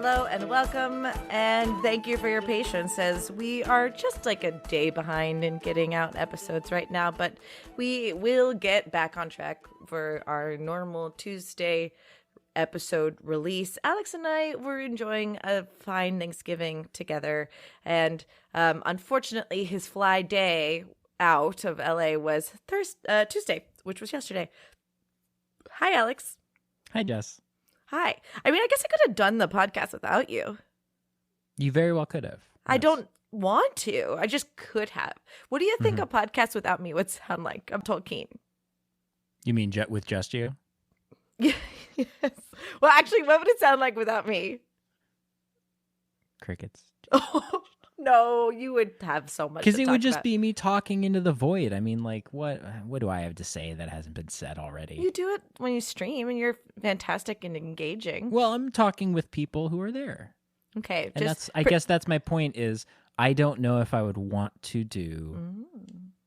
Hello and welcome, and thank you for your patience as we are just like a day behind in getting out episodes right now, but we will get back on track for our normal Tuesday episode release. Alex and I were enjoying a fine Thanksgiving together, and unfortunately his fly day out of LA was Tuesday, which was yesterday. Hi, Alex. Hi, Jess. Hi. I mean, I guess I could have done the podcast without you. You very well could have. I don't want to. I just could have. What do you think Mm-hmm. a podcast without me would sound like? I'm Tolkien. You mean with just you? Yes. Well, actually, what would it sound like without me? Crickets. Oh, no, you would have so much. Because it would just about. be me talking into the void. I mean, like, what do I have to say that hasn't been said already? You do it when you stream, and you're fantastic and engaging. Well, I'm talking with people who are there. Okay, And I guess that's my point is I don't know if I would want to do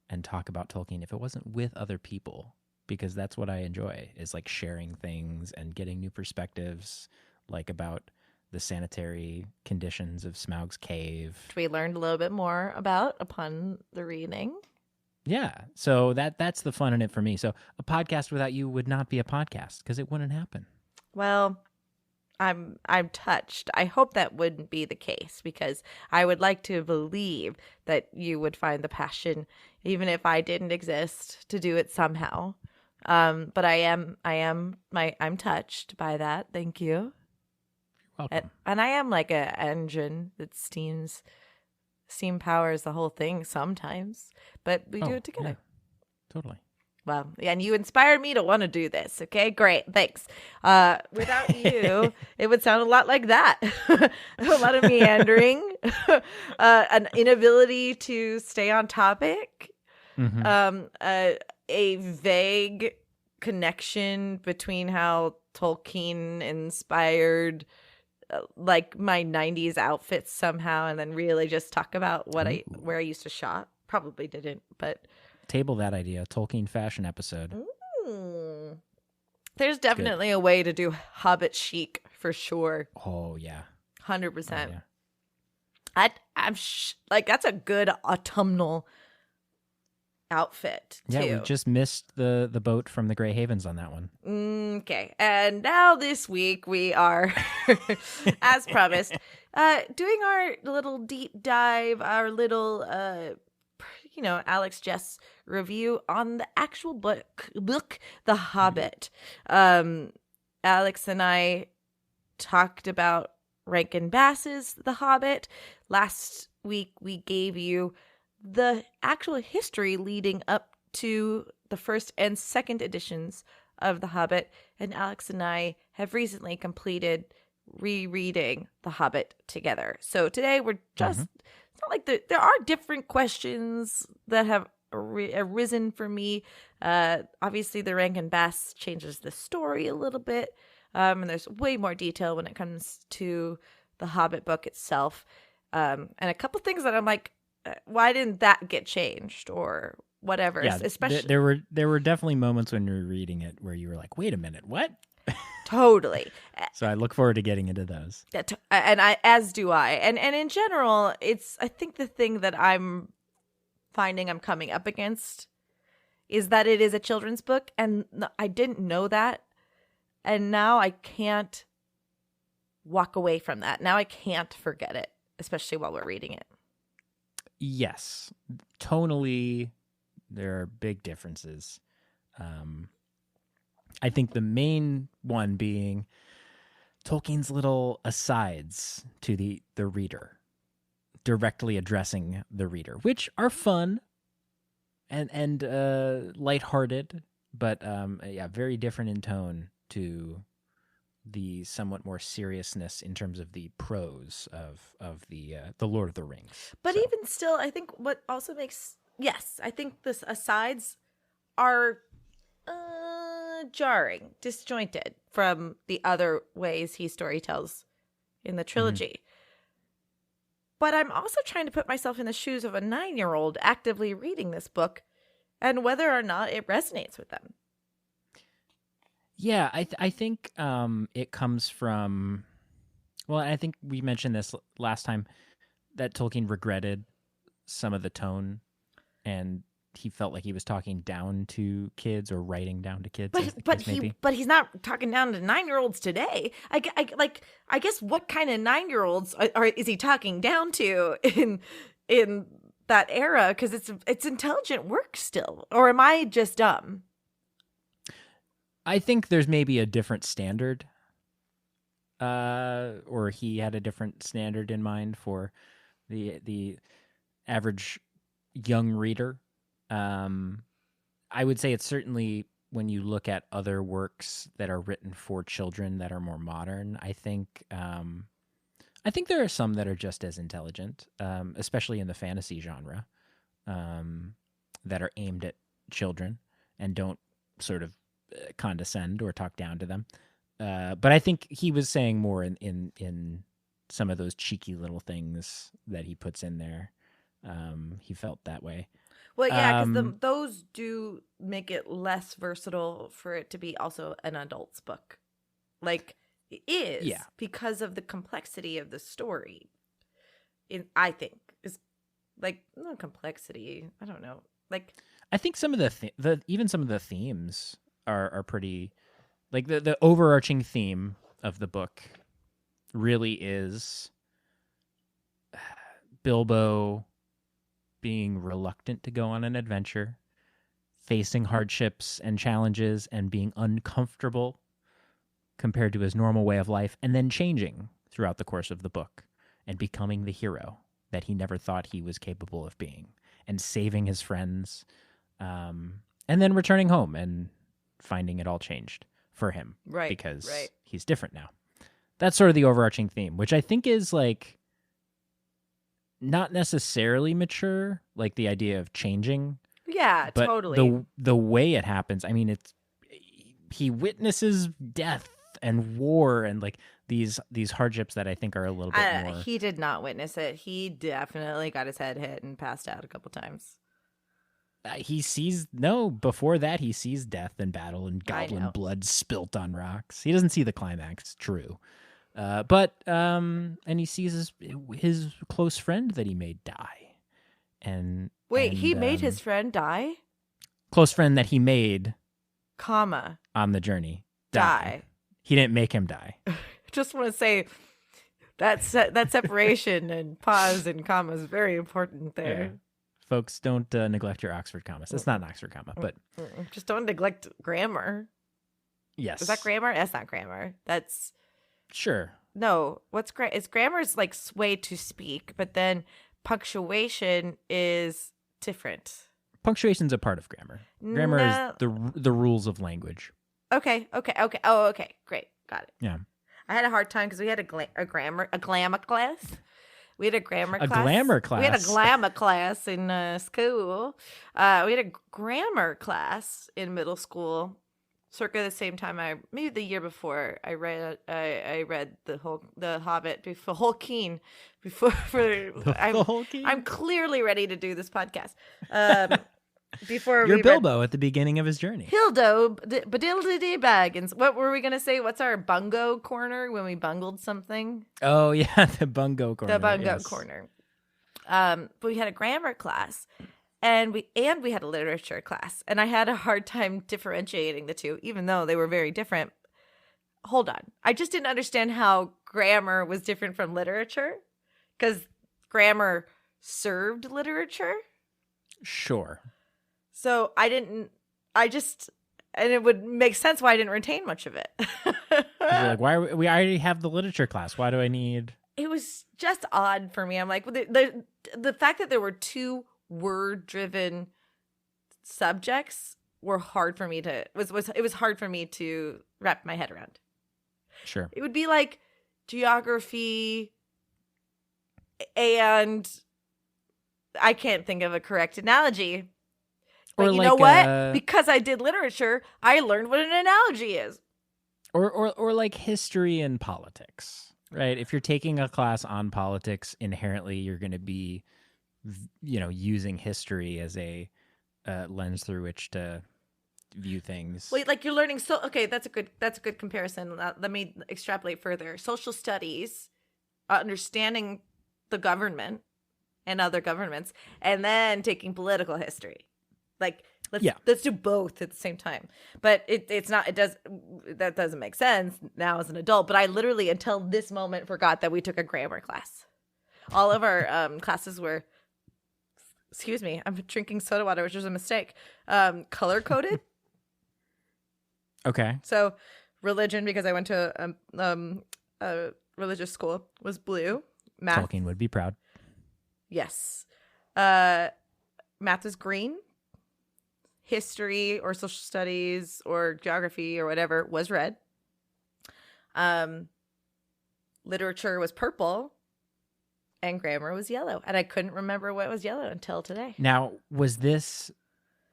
and talk about Tolkien if it wasn't with other people, because that's what I enjoy, is like sharing things and getting new perspectives, like about the sanitary conditions of Smaug's cave. Which we learned a little bit more about upon the reading. Yeah, so that's the fun in it for me. So a podcast without you would not be a podcast because it wouldn't happen. Well, I'm touched. I hope that wouldn't be the case, because I would like to believe that you would find the passion, even if I didn't exist, to do it somehow. But I'm touched by that. Thank you. Welcome. And I am like a engine that steam powers the whole thing sometimes, but we do it together. Yeah, totally. Well, and you inspired me to want to do this. Okay, great. Thanks. Without you, it would sound a lot like that. A lot of meandering, an inability to stay on topic, a vague connection between how Tolkien inspired like my 90s outfits somehow, and then really just talk about where I used to shop. Probably didn't, but table that idea. Tolkien fashion episode. There's definitely a way to do Hobbit chic for sure. Oh yeah, 100%. Oh, yeah. I'm like, that's a good autumnal outfit too. Yeah, we just missed the boat from the Grey Havens on that one. Okay, and now this week we are, as promised, doing our little deep dive, our little Alex Jess review on the actual book, The Hobbit. Alex and I talked about Rankin Bass's The Hobbit. Last week we gave you the actual history leading up to the first and second editions of The Hobbit, and Alex and I have recently completed rereading The Hobbit together. So today we're just, it's not like there are different questions that have arisen for me. Obviously the Rankin Bass changes the story a little bit, and there's way more detail when it comes to the Hobbit book itself, and a couple things that I'm like, why didn't that get changed or whatever? Yeah, especially there were definitely moments when you were reading it where you were like, wait a minute, what? Totally. So I look forward to getting into those. And as do I. And in general, I think the thing that I'm finding I'm coming up against is that it is a children's book, and I didn't know that. And now I can't walk away from that. Now I can't forget it, especially while we're reading it. Yes. Tonally, there are big differences. I think the main one being Tolkien's little asides to the reader, directly addressing the reader, which are fun and lighthearted, but very different in tone to the somewhat more seriousness in terms of the prose of the Lord of the Rings. But even still, I think what also I think the asides are jarring, disjointed from the other ways he storytells in the trilogy. But I'm also trying to put myself in the shoes of a 9-year-old actively reading this book and whether or not it resonates with them. Yeah, I think it comes from Well, I think we mentioned this last time that Tolkien regretted some of the tone, and he felt like he was talking down to kids or writing down to kids. But he's not talking down to 9-year-olds today. I guess what kind of 9-year-olds is he talking down to in that era? Because it's intelligent work still, or am I just dumb? I think there's maybe a different standard, or he had a different standard in mind for the average young reader. I would say it's certainly, when you look at other works that are written for children that are more modern, I think there are some that are just as intelligent, especially in the fantasy genre, that are aimed at children and don't sort of condescend or talk down to them. But I think he was saying more in some of those cheeky little things that he puts in there. He felt that way. Well, yeah, because those do make it less versatile for it to be also an adult's book. Like, it is, because of the complexity of the story. I think is like, no complexity. I don't know. Like, I think some of even some of the themes are pretty, like the overarching theme of the book really is Bilbo being reluctant to go on an adventure, facing hardships and challenges, and being uncomfortable compared to his normal way of life, and then changing throughout the course of the book and becoming the hero that he never thought he was capable of being, and saving his friends, and then returning home and finding it all changed for him, because he's different now. That's sort of the overarching theme, which I think is like not necessarily mature, like the idea of changing. Yeah, but totally. The way it happens, I mean, he witnesses death and war and like these hardships that I think are a little bit more. He did not witness it. He definitely got his head hit and passed out a couple times. Before that he sees death and battle and goblin blood spilt on rocks. He doesn't see the climax, true. And he sees his close friend that he made die. He made his friend die? Close friend that he made, comma, on the journey, die. He didn't make him die. Just want to say that separation and pause and comma is very important there. Yeah. Folks, don't neglect your Oxford commas. It's not an Oxford comma, but just don't neglect grammar. Yes. Is that grammar? That's not grammar. That's sure. No, it's grammar is like way to speak, but then punctuation is different. Punctuation's a part of grammar. Grammar is the rules of language. Okay. Oh, okay. Great. Got it. Yeah. I had a hard time because we had a glamour class. We had a grammar class. A glamour class. We had a glamour class in school. We had a grammar class in middle school. Circa the same time, maybe the year before, I read the Hobbit before Tolkien. I'm clearly ready to do this podcast. You're Bilbo at the beginning of his journey. Hildo Badildy Baggins. What were we gonna say? What's our bungo corner when we bungled something? Oh yeah, the bungo corner. The bungo corner. But we had a grammar class. And we had a literature class, and I had a hard time differentiating the two, even though they were very different. Hold on. I just didn't understand how grammar was different from literature, because grammar served literature. Sure. So and it would make sense why I didn't retain much of it. You're like, we already have the literature class. Why do I need? It was just odd for me. I'm like, the fact that there were two word-driven subjects were hard for me to it was hard for me to wrap my head around. Sure. It would be like geography, and I can't think of a correct analogy. But you know what? Because I did literature, I learned what an analogy is. Or like history and politics, right? If you're taking a class on politics, inherently you're going to be using history as a lens through which to view things. Wait, like you're learning. So okay, that's a good comparison. Let me extrapolate further. Social studies understanding the government and other governments, and then taking political history. Like, let's do both at the same time. But that doesn't make sense now as an adult. But I literally, until this moment, forgot that we took a grammar class. All of our classes were, excuse me, I'm drinking soda water, which was a mistake, color coded. Okay. So religion, because I went to a religious school, was blue. Math. Tolkien would be proud. Yes. Math was green. History or social studies or geography or whatever was red. Literature was purple. And grammar was yellow. And I couldn't remember what was yellow until today. Now, was this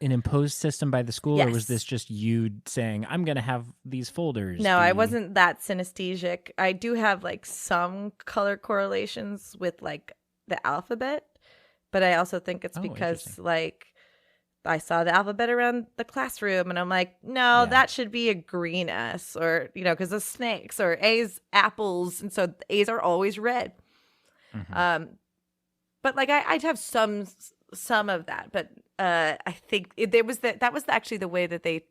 an imposed system by the school, Yes. or was this just you saying, I'm going to have these folders? No, I wasn't that synesthesic. I do have like some color correlations with like the alphabet, but I also think it's because like I saw the alphabet around the classroom and I'm like, no, that should be a green S, or, because of snakes, or A's apples. And so A's are always red. Mm-hmm. But like I'd have some of that, but I think that was actually the way that it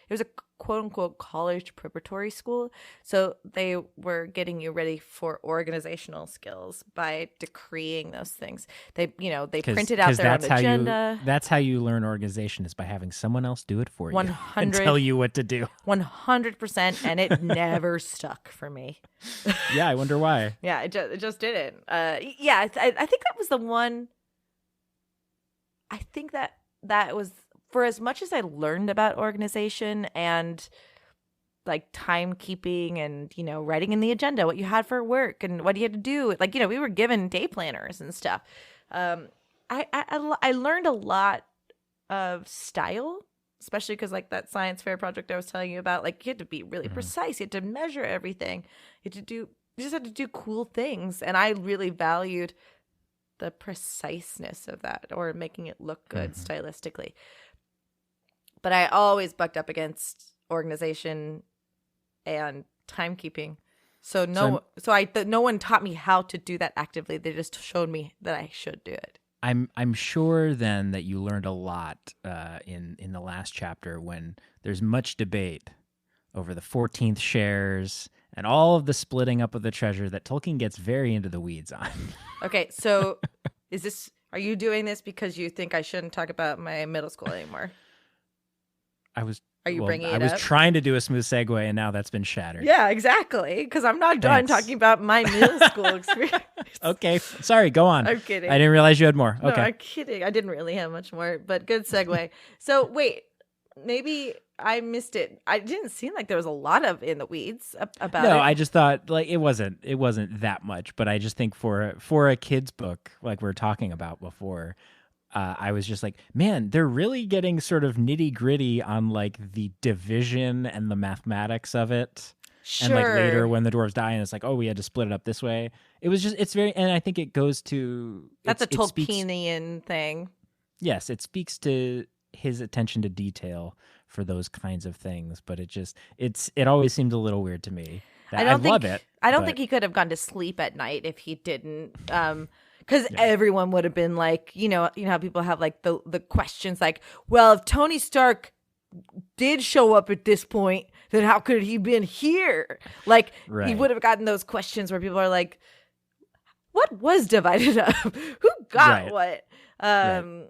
was a quote unquote college preparatory school, so they were getting you ready for organizational skills by decreeing those things. They printed out their own agenda. That's how you learn organization, is by having someone else do it for you 100 and tell you what to do. 100%, and it never stuck for me. Yeah, I wonder why. Yeah, it just didn't. I think that was the one. I think that was, for as much as I learned about organization and like timekeeping and, writing in the agenda, what you had for work and what you had to do. Like, we were given day planners and stuff. I learned a lot of style, especially because like that science fair project I was telling you about, like you had to be really precise. You had to measure everything. You just had to do cool things. And I really valued the preciseness of that, or making it look good stylistically. But I always bucked up against organization and timekeeping. So no one taught me how to do that actively. They just showed me that I should do it. I'm sure then that you learned a lot in the last chapter, when there's much debate over the 14th shares and all of the splitting up of the treasure that Tolkien gets very into the weeds on. Okay, so are you doing this because you think I shouldn't talk about my middle school anymore? Are you bringing it up? I was trying to do a smooth segue, and now that's been shattered. Yeah, exactly. Because I'm not done talking about my middle school experience. Okay, sorry. Go on. I'm kidding. I didn't realize you had more. Okay, no, I'm kidding. I didn't really have much more, but good segue. So wait, maybe I missed it. I didn't seem like there was a lot of in the weeds about it. No, I just thought like it wasn't that much, but I just think for a kid's book, like we were talking about before. I was just like, man, they're really getting sort of nitty gritty on like the division and the mathematics of it. Sure. And like later when the dwarves die and it's like, oh, we had to split it up this way. It's very, and I think it goes to. That's a Tolkienian thing. Yes, it speaks to his attention to detail for those kinds of things. But it always seemed a little weird to me. I love it. I don't think he could have gone to sleep at night if he didn't. Because everyone would have been like, you know how people have like the questions like, well, if Tony Stark did show up at this point, then how could he been here? Like he would have gotten those questions where people are like, what was divided up? Who got what? And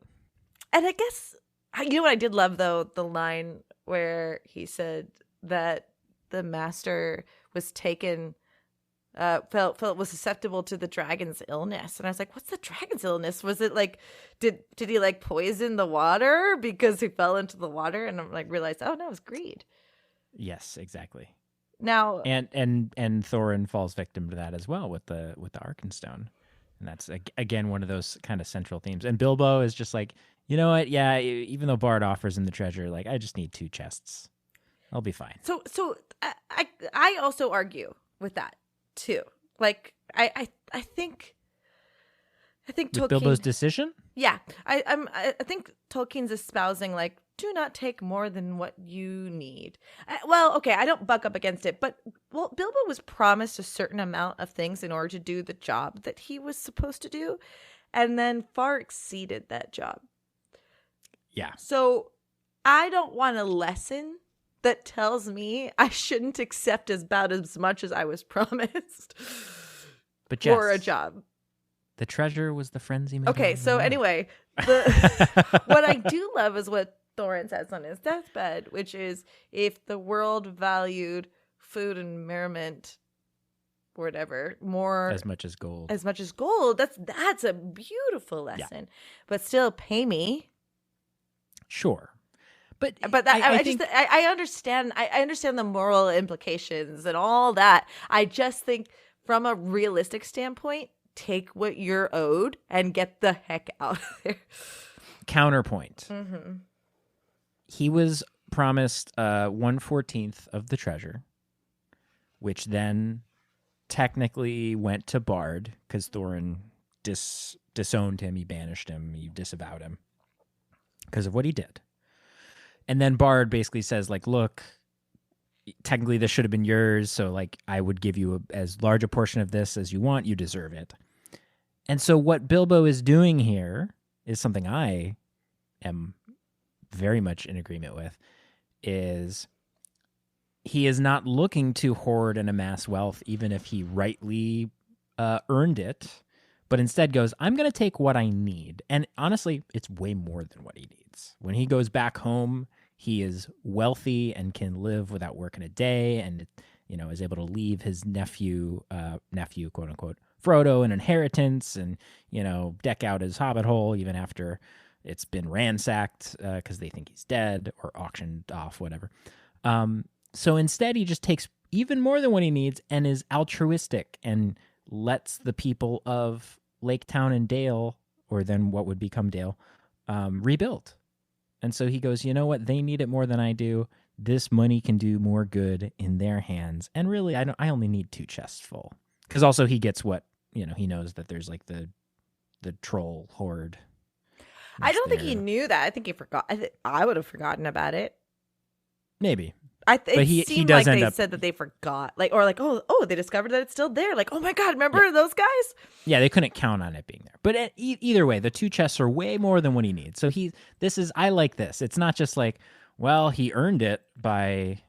I guess, you know what I did love though? The line where he said that the master was taken felt was susceptible to the dragon's illness, and I was like, what's the dragon's illness? Was it like did he like poison the water because he fell into the water? And I'm like, realized, oh no, it was greed. Yes, exactly. Now and Thorin falls victim to that as well with the Arkenstone, and that's again one of those kind of central themes. And Bilbo is just like, you know what? Yeah, even though Bard offers him the treasure, like I just need 2 chests, I'll be fine. So I also argue with that too. Like I think Tolkien, with Bilbo's decision. Yeah, I think Tolkien's espousing like do not take more than what you need. Well, okay, I don't buck up against it, but Bilbo was promised a certain amount of things in order to do the job that he was supposed to do, and then far exceeded that job. Yeah. So I don't want a lesson that tells me I shouldn't accept about as much as I was promised But Jess, for a job. The treasure was the frenzy. Okay, so anyway, what I do love is what Thorin says on his deathbed, which is, if the world valued food and merriment, or whatever, more as much as gold, that's a beautiful lesson. Yeah. But still, pay me. Sure, but I understand. I understand the moral implications and all that. I just think, from a realistic standpoint, take what you're owed and get the heck out of there. Counterpoint. Mm-hmm. He was promised 1/14 of the treasure, which then technically went to Bard because Thorin disowned him. He banished him. He disavowed him because of what he did. And then Bard basically says, like, look, technically this should have been yours, so like I would give you as large a portion of this as you want. You deserve it. And so what Bilbo is doing here is something I am very much in agreement with, is he is not looking to hoard and amass wealth, even if he rightly earned it, but instead goes, I'm going to take what I need. And honestly, it's way more than what he needs. When he goes back home, he is wealthy and can live without working a day, and is able to leave his nephew, quote unquote, Frodo, an inheritance, and deck out his hobbit hole even after it's been ransacked because they think he's dead or auctioned off, whatever. So instead, he just takes even more than what he needs and is altruistic and lets the people of Lake Town and Dale, or then what would become Dale, rebuild. And so he goes, you know what? They need it more than I do. This money can do more good in their hands. And really, I only need 2 chests full. Because also he gets what, he knows that there's like the troll horde. I don't think he knew that. I think he forgot. I would have forgotten about it. Maybe. It seemed like they said that they forgot. Oh, they discovered that it's still there. Like, oh my God, remember those guys? Yeah, they couldn't count on it being there. But either way, the 2 chests are way more than what he needs. So I like this. It's not just like, well, he earned it by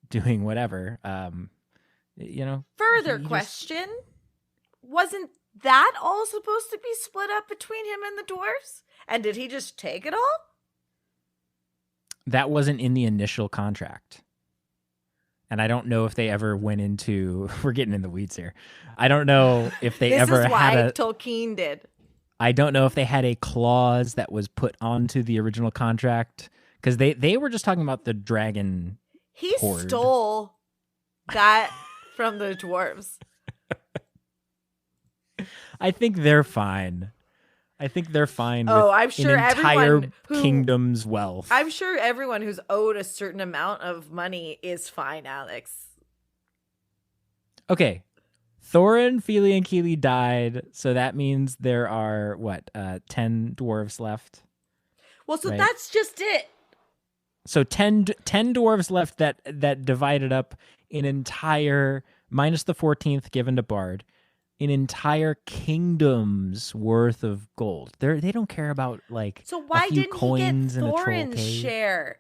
doing whatever. Further question. Wasn't that all supposed to be split up between him and the dwarves? And did he just take it all? That wasn't in the initial contract. And I don't know if they ever went into... We're getting in the weeds here. I don't know if they ever had This is why Tolkien did. I don't know if they had a clause that was put onto the original contract. Because they were just talking about the dragon horde. Stole that from the dwarves. I think they're fine. With I'm sure an entire kingdom's wealth. I'm sure everyone who's owed a certain amount of money is fine, Alex. Okay. Thorin, Fili, and Kili died, so that means there are, 10 dwarves left? Well, so that's just it. So 10 dwarves left that divided up an entire, minus the 14th given to Bard, an entire kingdom's worth of gold. They don't care about so why a few didn't coins he get in a troll Thorin's cave. share?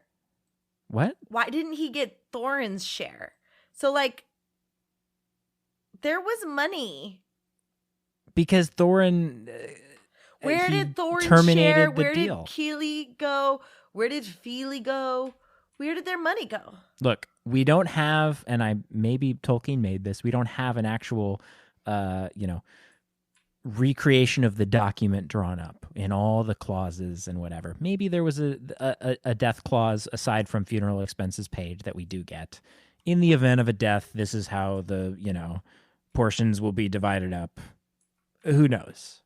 What? Why didn't he get Thorin's share? So there was money. Because Thorin where did Thorin terminated share? the Where deal. did Kili go? Where did Fili go? Where did their money go? Look, we don't have, and maybe Tolkien made this, we don't have an actual recreation of the document drawn up in all the clauses and whatever. Maybe there was a death clause aside from funeral expenses paid that we do get. In the event of a death, this is how the, portions will be divided up. Who knows?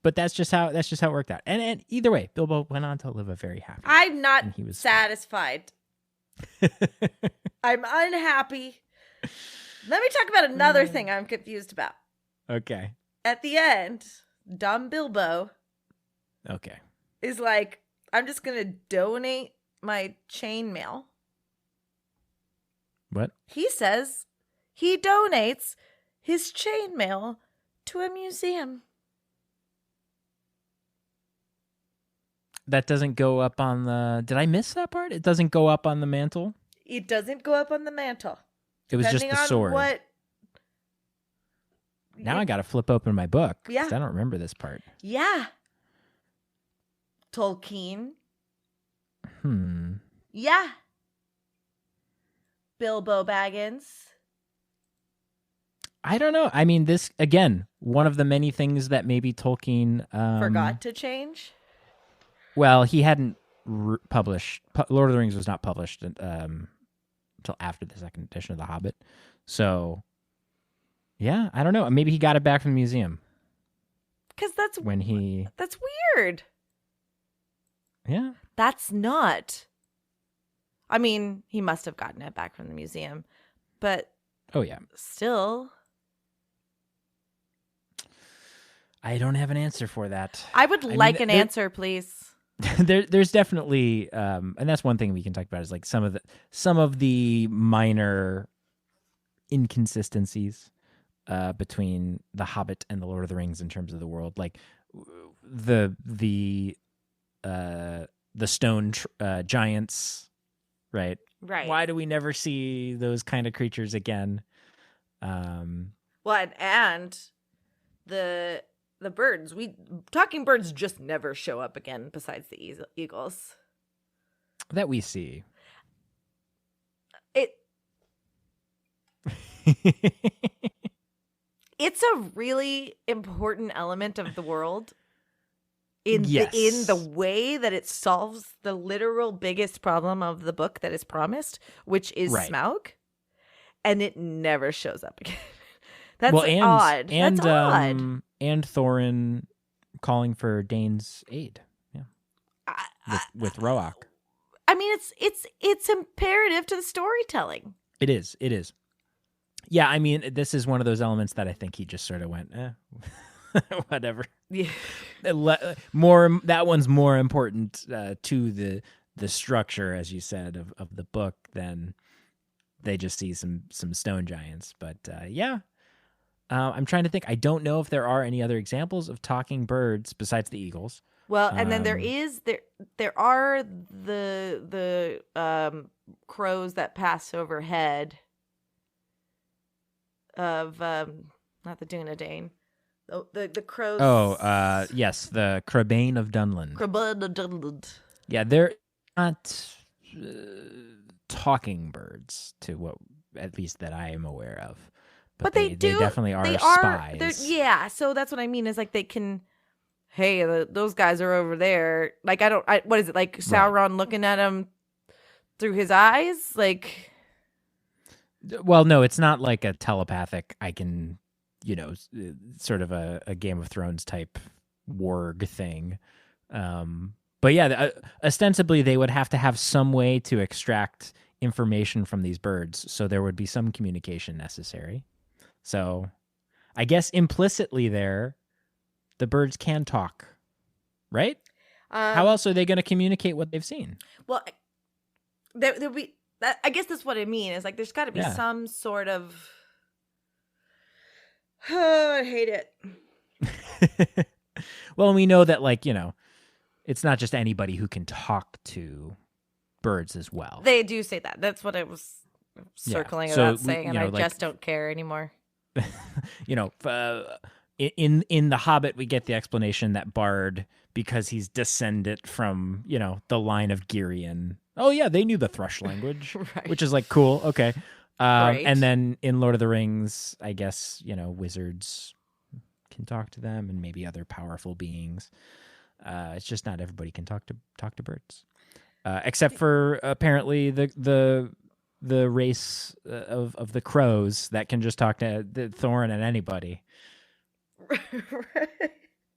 But that's just how it worked out. And either way, Bilbo went on to live a very happy. I'm not satisfied. I'm unhappy. Let me talk about another thing I'm confused about. Okay. At the end, dumb Bilbo is like, I'm just going to donate my chainmail. What? He says he donates his chainmail to a museum. That doesn't go up on the... Did I miss that part? It doesn't go up on the mantle? It doesn't go up on the mantle. It was just the sword. What... Now I got to flip open my book. Yeah. I don't remember this part. Yeah. Tolkien. Hmm. Yeah. Bilbo Baggins. I don't know. I mean, this, again, one of the many things that maybe Tolkien... forgot to change? Well, he hadn't published... Lord of the Rings was not published until after the second edition of The Hobbit. So, yeah, I don't know. Maybe he got it back from the museum. Because that's... When he... That's weird. Yeah. That's not... I mean, he must have gotten it back from the museum. But... Oh, yeah. Still... I don't have an answer for that. I would like an answer, please. There's definitely, and that's one thing we can talk about is like some of the minor inconsistencies between The Hobbit and The Lord of the Rings in terms of the world, like the stone giants, right? Right. Why do we never see those kind of creatures again? Well, and the birds. Talking birds just never show up again besides the eagles. That we see. It's a really important element of the world in the way that it solves the literal biggest problem of the book that is promised, which is Smaug, and it never shows up again. That's odd. That's odd. And Thorin calling for Dane's aid. Yeah. With Roak. I mean, it's imperative to the storytelling. It is. Yeah, I mean, this is one of those elements that I think he just sort of went, whatever. Yeah. That one's more important to the structure, as you said, of the book than they just see some stone giants. But yeah. I'm trying to think. I don't know if there are any other examples of talking birds besides the eagles. Well, and then there are the crows that pass overhead of not the Dunedain. The crows. Oh, yes, the Crabane of Dunland. Yeah, they're not talking birds to what, at least that I am aware of. But they definitely are spies. Yeah, so that's what I mean is like they can, hey, those guys are over there. Like what is it, like Sauron looking at him through his eyes? Like, well, no, it's not like a telepathic, I can, sort of a Game of Thrones type warg thing. But yeah, ostensibly they would have to have some way to extract information from these birds, so there would be some communication necessary. So I guess implicitly there, the birds can talk, right? How else are they going to communicate what they've seen? Well, there'll be, I guess that's what I mean, is like there's got to be some sort of, I hate it. Well, we know that, like, it's not just anybody who can talk to birds as well. They do say that. That's what I was circling about saying, and I just don't care anymore. In The Hobbit, we get the explanation that Bard, because he's descended from, the line of Girion. Oh, yeah, they knew the thrush language, which is like, cool, okay. And then in Lord of the Rings, I guess, wizards can talk to them and maybe other powerful beings. It's just not everybody can talk to birds. Except for apparently the race of the crows that can just talk to Thorin and anybody. Right.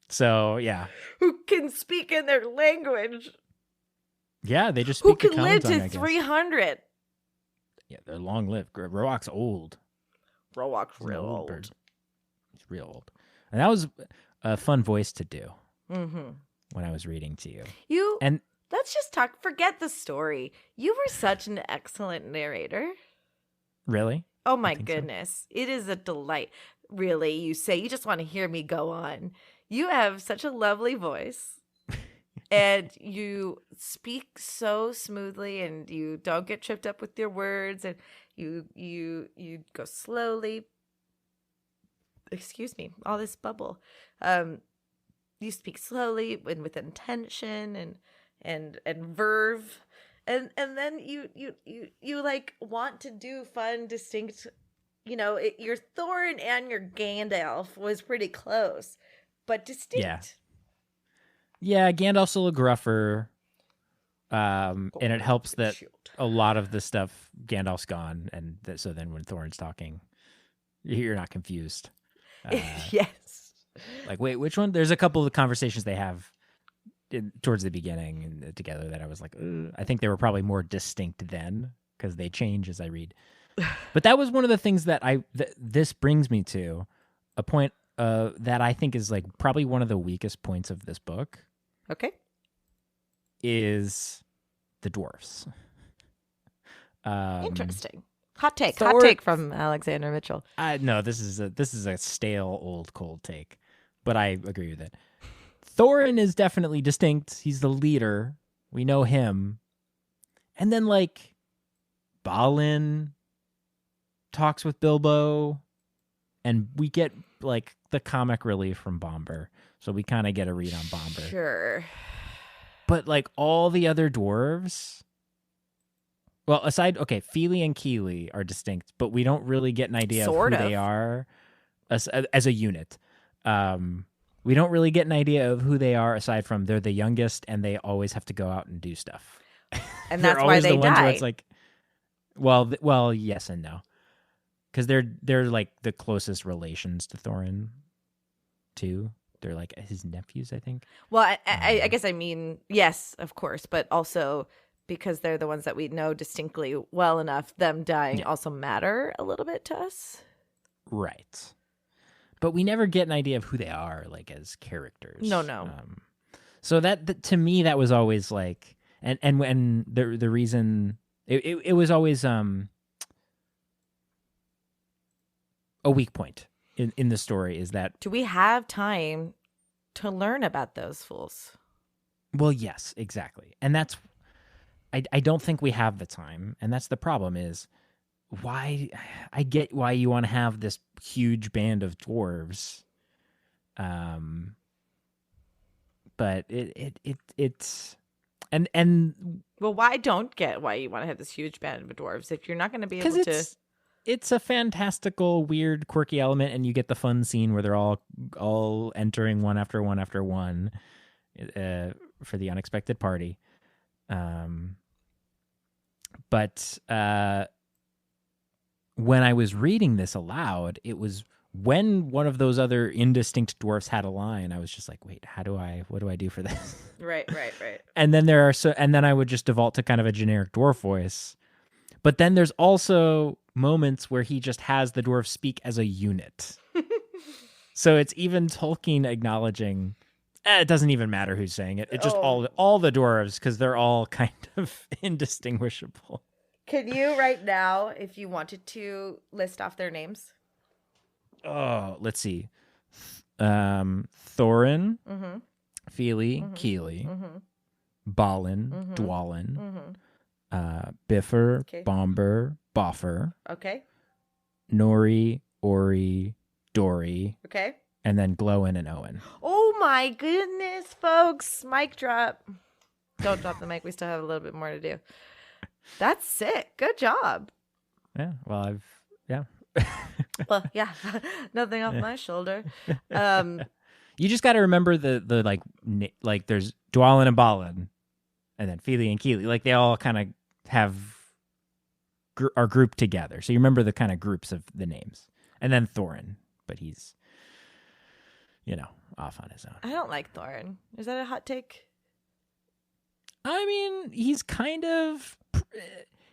So yeah, who can speak in their language? Yeah, they just speak. Who can live to 300? Yeah, they're long lived. Roak's old. Roak's real old. Bird. He's real old, and that was a fun voice to do. Mm-hmm. When I was reading to you. let's just talk. Forget the story. You were such an excellent narrator. Really? Oh my I think so. goodness. It is a delight. Really, you say you just want to hear me go on. You have such a lovely voice. And you speak so smoothly, and you don't get tripped up with your words, and you go slowly. Excuse me, all this bubble. You speak slowly and with intention and verve, and then you like want to do fun, distinct. Your Thorin and your Gandalf was pretty close, but distinct. Yeah. Yeah, Gandalf's a little gruffer, and it helps that a lot of the stuff, Gandalf's gone, and so then when Thorin's talking, you're not confused. Yes. Like, wait, which one? There's a couple of conversations they have towards the beginning and together that I was like, ugh. I think they were probably more distinct then because they change as I read. But that was one of the things that this brings me to a point that I think is like probably one of the weakest points of this book. Okay. Is the dwarfs. Interesting. Hot take from Alexander Mitchell. No, this is a stale, old, cold take, but I agree with it. Thorin is definitely distinct. He's the leader. We know him. And then like Balin talks with Bilbo, and we get like the comic relief from Bomber. So we kind of get a read on Bomber. Sure. But like all the other dwarves, well, aside, okay, Fili and Kili are distinct, but we don't really get an idea of who they are as a unit. We don't really get an idea of who they are aside from they're the youngest and they always have to go out and do stuff. And that's why they die. Where it's like, well, yes and no, because they're like the closest relations to Thorin, too. They're like his nephews, I think. Well, I guess I mean, yes, of course, but also because they're the ones that we know distinctly well enough, them dying also matter a little bit to us. Right. But we never get an idea of who they are, like, as characters. No. So that to me, that was always like, and when the reason, it was always a weak point in the story is that... Do we have time to learn about those fools? Well, yes, exactly. And that's... I don't think we have the time. And that's the problem is why... I get why you want to have this huge band of dwarves. But it's... And well, why don't get why you want to have this huge band of dwarves if you're not going to be able to... It's a fantastical, weird, quirky element, and you get the fun scene where they're all entering one after one after one for the unexpected party. But when I was reading this aloud, it was when one of those other indistinct dwarfs had a line. I was just like, wait, what do I do for this? Right. And then then I would just default to kind of a generic dwarf voice. But then there's also moments where he just has the dwarf speak as a unit. So it's even Tolkien acknowledging it doesn't even matter who's saying it. It's just all the dwarves because they're all kind of indistinguishable. Can you right now, if you wanted to, list off their names? Oh, let's see. Thorin, Fili, Kili, Balin, Dwalin, Bifur, Okay. Bomber, Boffer, Okay. Nori, Ori, Dory, Okay. and then Glowin and Owen. Oh my goodness, folks. Mic drop. Don't drop the mic. We still have a little bit more to do. That's sick. Good job. Yeah, well, Well, yeah. Nothing off my shoulder. You just got to remember the like there's Dwalin and Balin, and then Fili and Kili. Like they all kind of are grouped together. So you remember the kind of groups of the names. And then Thorin, but he's, off on his own. I don't like Thorin. Is that a hot take? I mean, he's kind of...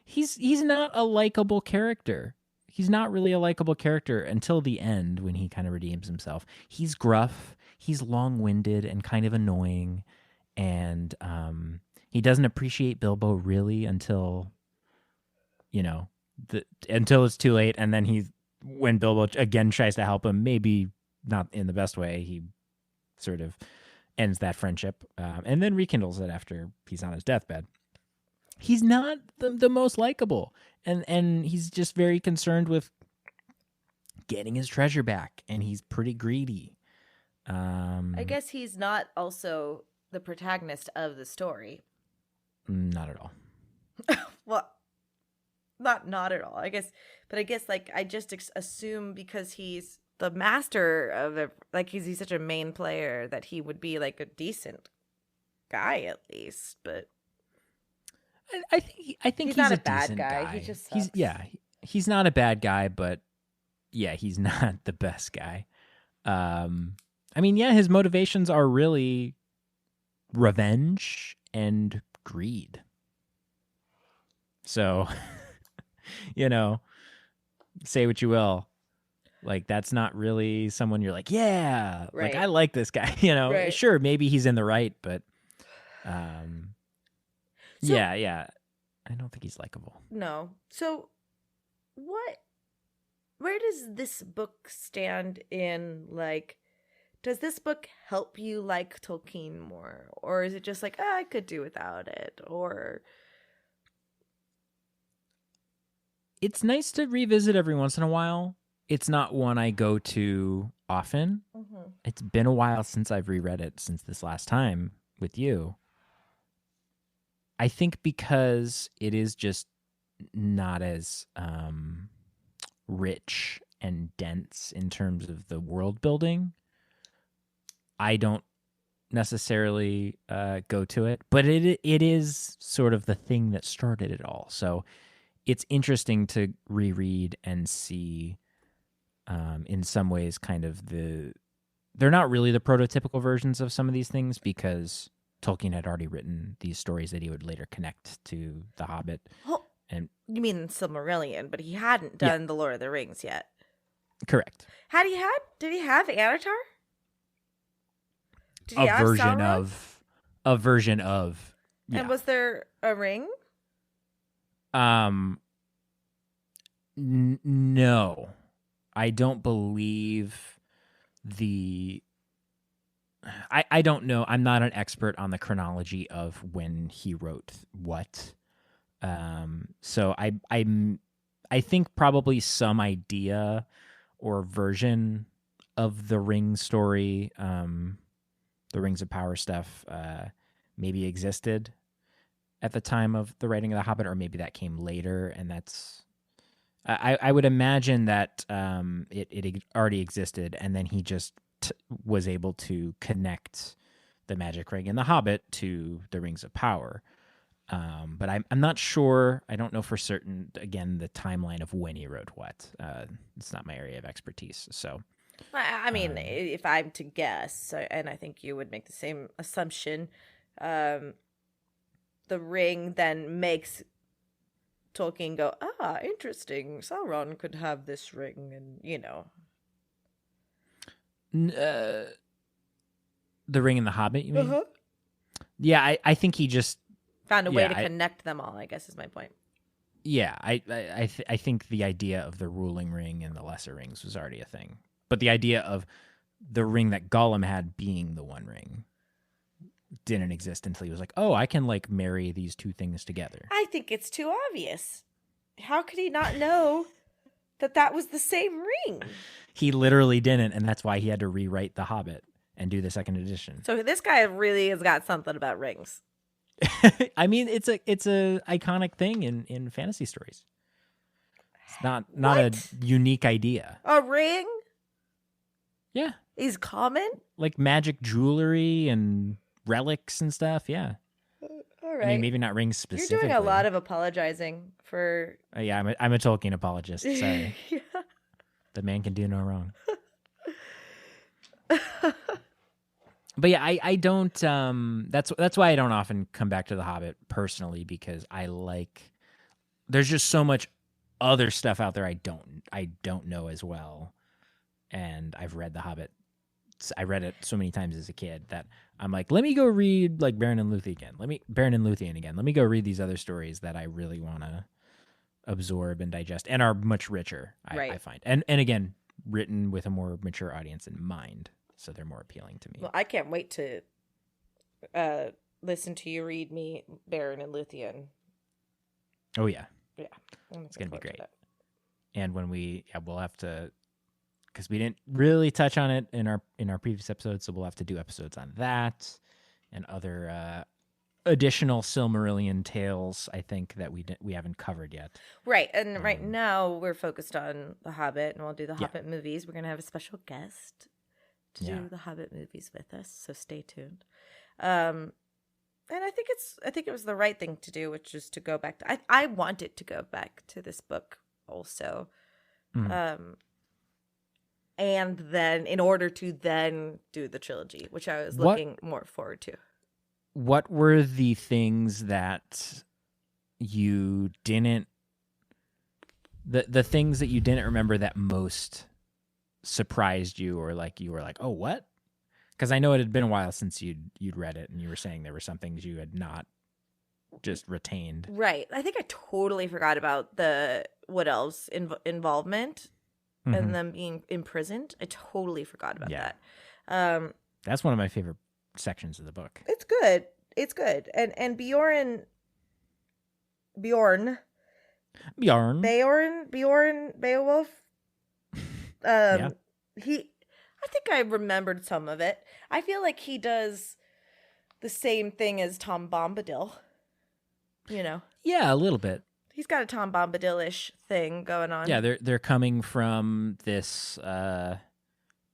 He's not a likable character. He's not really a likable character until the end when he kind of redeems himself. He's gruff. He's long-winded and kind of annoying. And he doesn't appreciate Bilbo really until, until it's too late. And then when Bilbo again tries to help him, maybe not in the best way, he sort of ends that friendship and then rekindles it after he's on his deathbed. He's not the most likable, and he's just very concerned with getting his treasure back, and he's pretty greedy. I guess he's not also the protagonist of the story. Not at all. Well, not at all. I guess like I just assume because he's the master of it, like he's such a main player that he would be like a decent guy at least. But I think he's not a bad guy. He just sucks. He's not a bad guy, but yeah, he's not the best guy. I mean, yeah, his motivations are really revenge and greed. So, say what you will. Like, that's not really someone you're like, yeah, right. Like, I like this guy, Right. Sure, maybe he's in the right, but yeah, I don't think he's likable. No. So, where does this book stand in, like, does this book help you like Tolkien more? Or is it just like, I could do without it? Or... It's nice to revisit every once in a while. It's not one I go to often. Mm-hmm. It's been a while since I've reread it, since this last time with you. I think because it is just not as rich and dense in terms of the world building, I don't necessarily go to it. But it is sort of the thing that started it all. So it's interesting to reread and see, in some ways, kind of they're not really the prototypical versions of some of these things because Tolkien had already written these stories that he would later connect to The Hobbit. Well, and you mean Silmarillion, but he hadn't done The Lord of the Rings yet. Correct. Did he have Anatar? Did he a have version Sauron? of a version of And was there a ring? No, I don't believe I don't know. I'm not an expert on the chronology of when he wrote what. So I think probably some idea or version of the ring story, the Rings of Power stuff, maybe existed at the time of the writing of The Hobbit, or maybe that came later, and that's... I would imagine that it already existed, and then he just was able to connect the magic ring in The Hobbit to the Rings of Power. But I'm not sure. I don't know for certain, again, the timeline of when he wrote what. It's not my area of expertise. So, I mean, if I'm to guess, and I think you would make the same assumption, the ring then makes Tolkien go, interesting. Sauron could have this ring, and the ring in The Hobbit, you mean? Uh-huh. Yeah, I think he just found a way to connect them all, I guess is my point. Yeah, I think the idea of the ruling ring and the lesser rings was already a thing. But the idea of the ring that Gollum had being the One Ring didn't exist until he was like, oh, I can like marry these two things together. I think it's too obvious. How could he not know that was the same ring? He literally didn't, and that's why he had to rewrite The Hobbit and do the second edition. So this guy really has got something about rings. I mean, it's a iconic thing in fantasy stories. It's not a unique idea. A ring? Yeah. Is common? Like magic jewelry and relics and stuff, yeah. All right. I mean, maybe not rings specifically. You're doing a lot of apologizing for... yeah, I'm a Tolkien apologist. Sorry. Yeah. The man can do no wrong. But yeah, I don't. That's why I don't often come back to The Hobbit personally, because I like. There's just so much other stuff out there I don't know as well, and I've read The Hobbit I read it so many times as a kid that I'm like, let me go read like Baron and Luthien again. Let me go read these other stories that I really want to absorb and digest and are much richer, I find. And again, written with a more mature audience in mind, so they're more appealing to me. Well, I can't wait to listen to you read me Baron and Luthien. Oh yeah. Yeah. It's going to be great. And when we'll have to, because we didn't really touch on it in our previous episode, so we'll have to do episodes on that and other additional Silmarillion tales, I think, that we haven't covered yet. Right, and right now we're focused on The Hobbit, and we'll do the Hobbit movies. We're going to have a special guest to do the Hobbit movies with us, so stay tuned. And I think it was the right thing to do, which is to go back to. I wanted to go back to this book also, and then in order to then do the trilogy, which I was looking more forward to. What were the things that you didn't, the things that you didn't remember that most surprised you, or like you were like, oh, what? Because I know it had been a while since you'd read it, and you were saying there were some things you had not just retained. Right. I think I totally forgot about the Wood Elves' involvement and them being imprisoned. I totally forgot about that. That's one of my favorite sections of the book. It's good. It's good. And Bjorn Beowulf. I think I remembered some of it. I feel like he does the same thing as Tom Bombadil. You know? Yeah, a little bit. He's got a Tom Bombadil-ish thing going on. Yeah, they're coming from this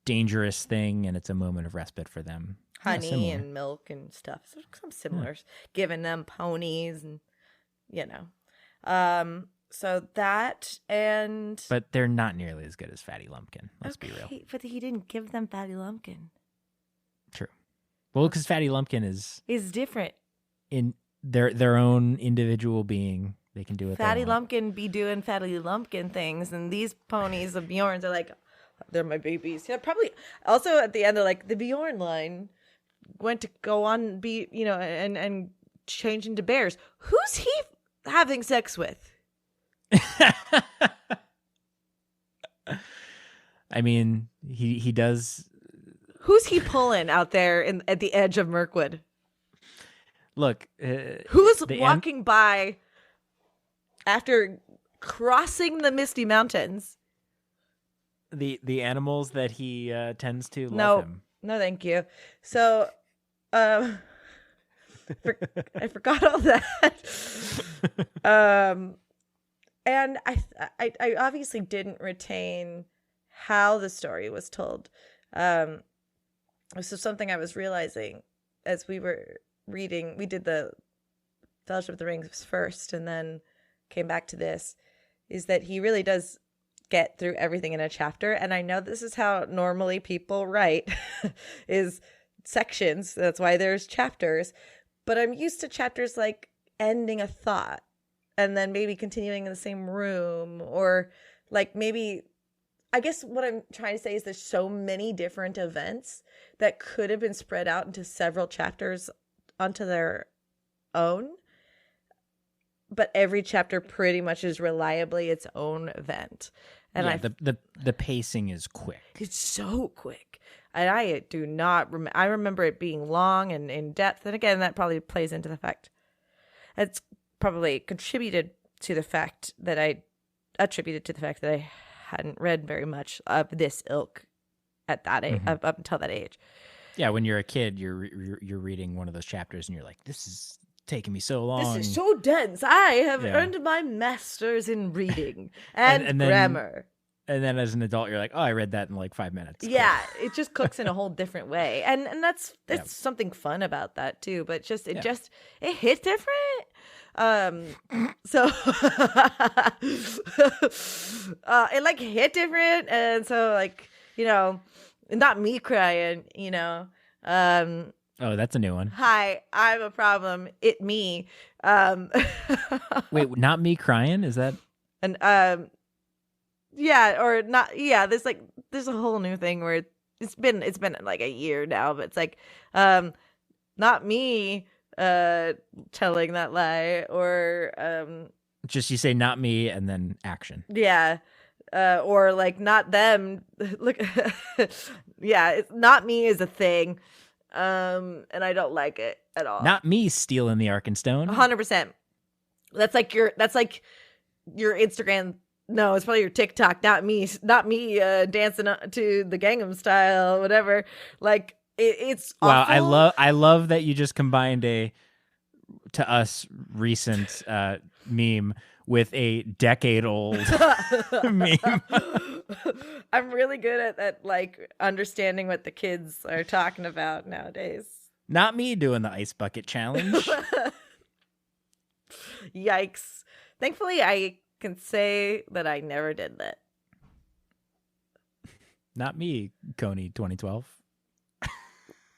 dangerous thing, and it's a moment of respite for them. Honey and milk and stuff. So some similars. Giving them ponies and, so that and... But they're not nearly as good as Fatty Lumpkin. Let's be real. But he didn't give them Fatty Lumpkin. True. Well, because Fatty Lumpkin is different. In their own individual being. They can do it. Fatty Lumpkin be doing Fatty Lumpkin things, and these ponies of Bjorn's are like, they're my babies. Yeah, probably. Also, at the end, they're like, the Bjorn line went to go on and be, and change into bears. Who's he having sex with? I mean, he does. Who's he pulling out there at the edge of Mirkwood? Look, who's walking by after crossing the Misty Mountains? The animals that he tends to love him. No, thank you. So, I forgot all that. And I obviously didn't retain how the story was told. This is something I was realizing as we were reading. We did the Fellowship of the Rings first, and then came back to this. Is that he really does get through everything in a chapter, and I know this is how normally people write, is sections. That's why there's chapters. But I'm used to chapters like ending a thought and then maybe continuing in the same room, or like maybe, I guess what I'm trying to say is there's so many different events that could have been spread out into several chapters onto their own. But every chapter pretty much is reliably its own event. And the pacing is quick. It's so quick. And I do not I remember it being long and in depth. And again, that probably plays into the fact. It's probably contributed to the fact that I hadn't read very much of this ilk at that age, up until that age. Yeah, when you're a kid, you're reading one of those chapters and you're like, this is taking me so long. This is so dense. I have earned my master's in reading and grammar. And then as an adult, you're like, oh, I read that in like 5 minutes. Yeah, it just cooks in a whole different way. And that's something fun about that too. But it hit different. So it like hit different, and so like, not me crying, Oh, that's a new one. Hi, I'm a problem. It me. Wait, not me crying? Is that? And yeah, or not. Yeah, there's a whole new thing where it's been like a year now, but it's like, not me telling that lie, or Just you say not me and then action. yeah, or like not them. Look, yeah, it's not me is a thing, and I don't like it at all. Not me stealing the Arkenstone. 100%. That's like your Instagram. No, it's probably your TikTok. Not me dancing to the Gangnam Style, whatever. Like it's wow. awful. I love that you just combined a to us recent meme with a decade-old meme. I'm really good at like understanding what the kids are talking about nowadays. Not me doing the ice bucket challenge. Yikes. Thankfully, I can say that I never did that. Not me, Coney 2012.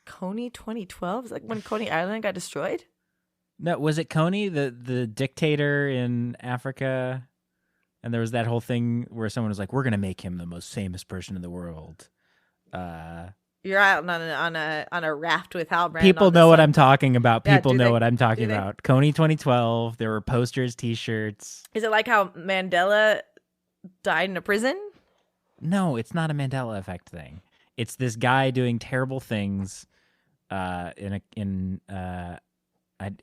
Coney 2012? Is that when Coney Island got destroyed? No, was it Coney, the dictator in Africa? And there was that whole thing where someone was like, we're going to make him the most famous person in the world. You're out on a raft with Halbrand. People know what I'm talking about. Yeah, People know what I'm talking about. Coney 2012. There were posters, T-shirts. Is it like how Mandela died in a prison? No, it's not a Mandela effect thing. It's this guy doing terrible things I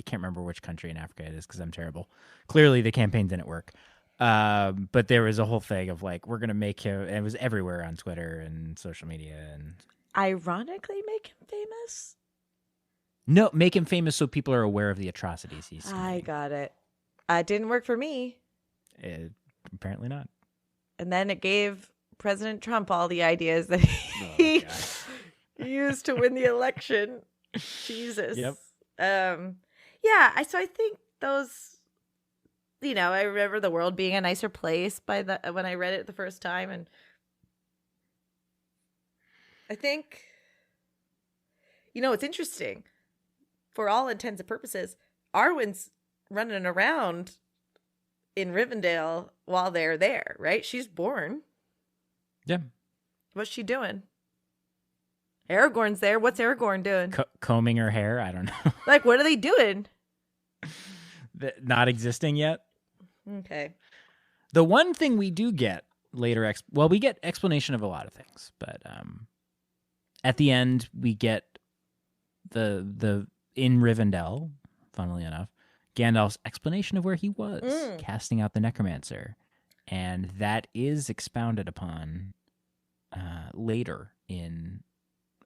can't remember which country in Africa it is because I'm terrible. Clearly, the campaign didn't work. But there was a whole thing of like, we're going to make him, and it was everywhere on Twitter and social media. And ironically make him famous? No, make him famous so people are aware of the atrocities he's committing. I got it. It didn't work for me. Apparently not. And then it gave President Trump all the ideas that he used to win the election. Jesus. Yep. Yeah, so I think those, I remember the world being a nicer place when I read it the first time, and I think, it's interesting. For all intents and purposes, Arwen's running around in Rivendell while they're there, right? She's born. Yeah. What's she doing? Aragorn's there. What's Aragorn doing? Combing her hair? I don't know. Like, what are they doing? Not existing yet. Okay. The one thing we do get later, we get explanation of a lot of things, but at the end we get the in Rivendell, funnily enough, Gandalf's explanation of where he was, casting out the necromancer, and that is expounded upon later in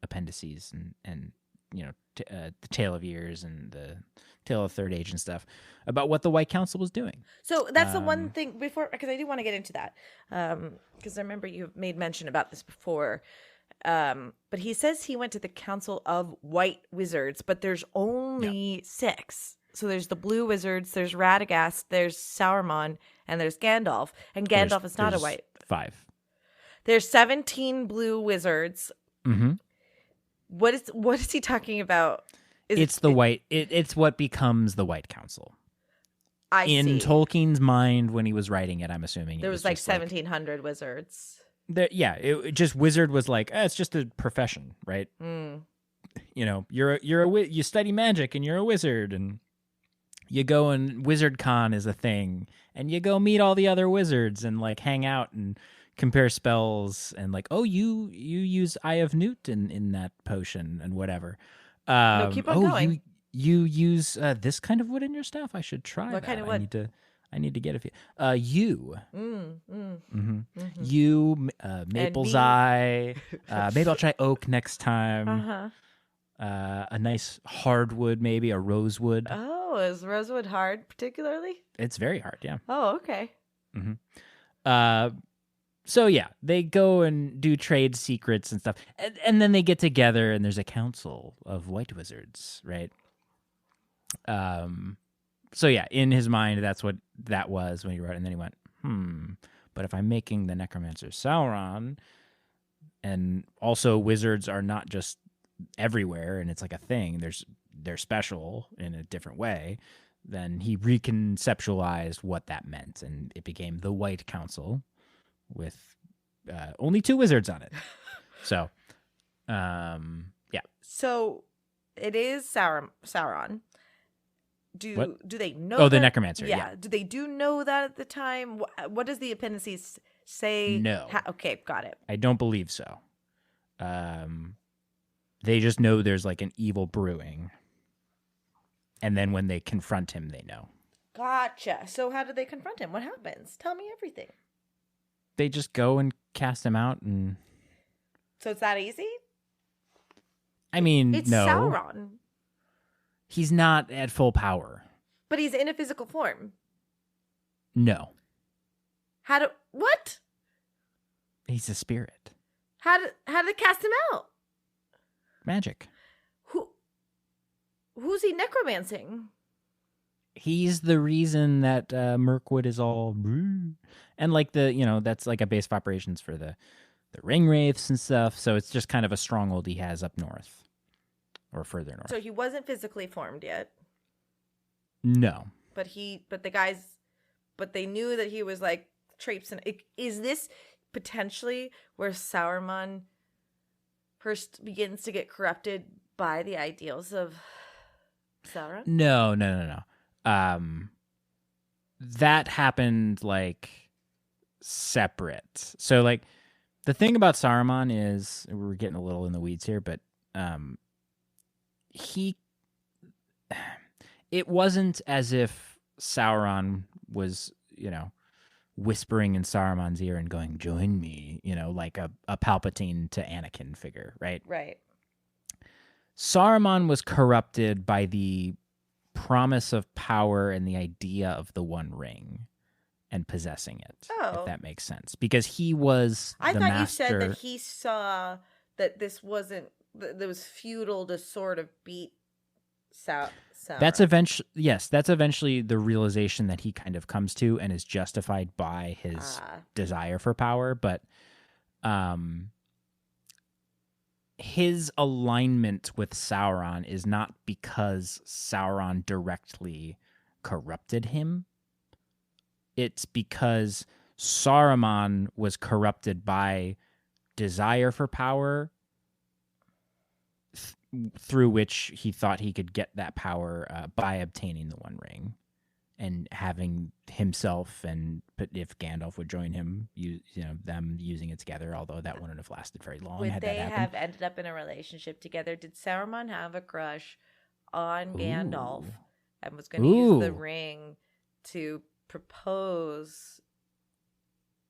appendices and the Tale of Years and the Tale of Third Age and stuff about what the White Council was doing. So that's the one thing before, because I do want to get into that, because I remember you've made mention about this before. But he says he went to the Council of White Wizards, but there's only 6. So there's the Blue Wizards, there's Radagast, there's Sauron, and there's Gandalf. And Gandalf is not a white. 5. There's 17 Blue Wizards. Mm-hmm. What is he talking about? It's what becomes the White Council. In see. Tolkien's mind when he was writing it, I'm assuming there was like 1,700 wizards. Just wizard was like, it's just a profession, right? You study magic and you're a wizard, and you go and Wizard Con is a thing, and you go meet all the other wizards and like hang out and compare spells and like, oh, you use Eye of Newt in that potion and whatever. No, keep on going. You use this kind of wood in your staff? I should try what that. Kind of wood? I need to get a few. You. Maple's Eye. Maybe I'll try oak next time. A nice hardwood, maybe a rosewood. Oh, is rosewood hard particularly? It's very hard, yeah. Oh, okay. So yeah, they go and do trade secrets and stuff, and then they get together, and there's a council of white wizards, right? So yeah, in his mind, that's what that was when he wrote it, and then he went, but if I'm making the necromancer Sauron, and also wizards are not just everywhere, and it's like a thing, they're special in a different way, then he reconceptualized what that meant, and it became the White Council with only 2 wizards on it. So Yeah. So it is Sauron. Do they know? Oh, the that? necromancer. Yeah. Do they know that at the time? What does the appendices say? No. Okay, got it. I don't believe so. They just know there's like an evil brewing. And then when they confront him, they know. Gotcha. So how do they confront him? What happens? Tell me everything. They just go and cast him out, and so it's that easy? I mean, it's no. Sauron. He's not at full power. But he's in a physical form. No. What? He's a spirit. How did they cast him out? Magic. Who's he necromancing? He's the reason that Mirkwood is all, and like that's like a base of operations for the ring wraiths and stuff. So it's just kind of a stronghold he has up north, or further north. So he wasn't physically formed yet. No. But they knew that he was like traipsing. Is this potentially where Sauron first begins to get corrupted by the ideals of Sauron? No. That happened like separate. So like the thing about Saruman is, we're getting a little in the weeds here, but it wasn't as if Sauron was, whispering in Saruman's ear and going, "Join me," like a Palpatine to Anakin figure, right? Right. Saruman was corrupted by the promise of power and the idea of the One Ring and possessing it, if that makes sense. Because he was I the thought master. You said that he saw that this wasn't, that it was futile to sort of beat Sauron. That's eventually the realization that he kind of comes to and is justified by his desire for power. But his alignment with Sauron is not because Sauron directly corrupted him. It's because Saruman was corrupted by desire for power, through which he thought he could get that power by obtaining the One Ring and having himself, and if Gandalf would join him, them using it together, although that wouldn't have lasted very long. Would they have ended up in a relationship together? Did Saruman have a crush on Gandalf and was going to use the ring to propose?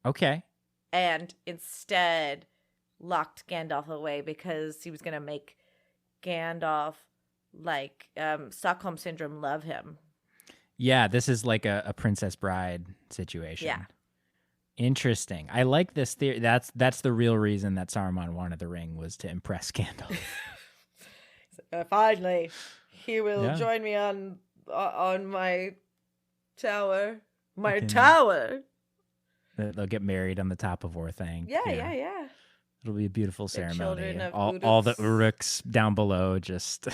Okay. And instead locked Gandalf away because he was going to make Gandalf, like Stockholm Syndrome, love him. Yeah, this is like a Princess Bride situation. Yeah. Interesting. I like this theory. That's the real reason that Saruman wanted the ring, was to impress Gandalf. Finally, he will join me on my tower. Tower. They'll get married on the top of Orthanc. Yeah. It'll be a beautiful ceremony. All the Uruks down below just.